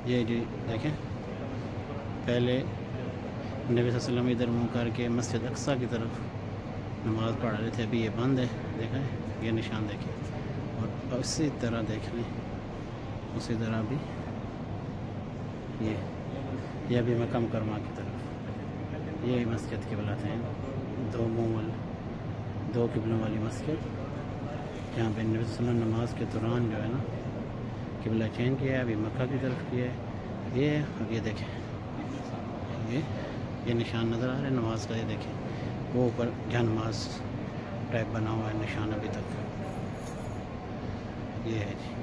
ये जी देखें, पहले नबी सल्लल्लाहु अलैहि वसल्लम इधर मुँह करके मस्जिद अक्सा की तरफ नमाज़ पढ़ रहे थे। अभी ये बंद है, देखें ये निशान देखें। और उसी तरह देख लें, उसी तरह भी ये भी मक्का मुकर्रमा की तरफ, ये मस्जिद किबला थे, दो किबलों वाली मस्जिद, जहाँ पे नबी सल्लल्लाहु अलैहि वसल्लम नमाज के दौरान जो है ना किबला चेंज किया है, अभी मक्का की तरफ किया है। ये अब ये देखें, ये निशान नज़र आ रहा है नमाज का। ये देखें वो ऊपर जहाँ नमाज टाइप बना हुआ है निशान अभी तक, ये है जी।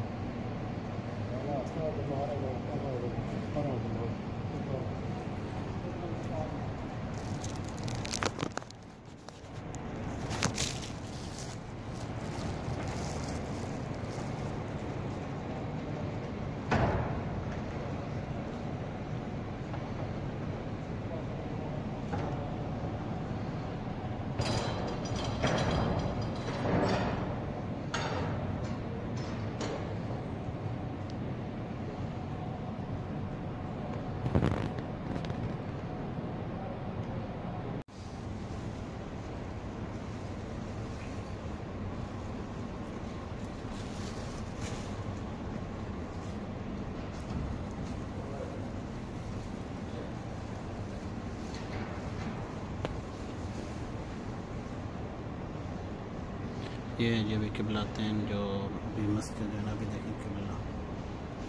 ये जो भी किबला हैं, जो अभी मस्जिद है ना, अभी देखें किबला,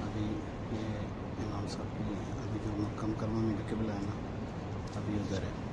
अभी ये इमाम साहब की, अभी जो मक्का मुकर्रमा में जो किबला है ना, अभी उधर है।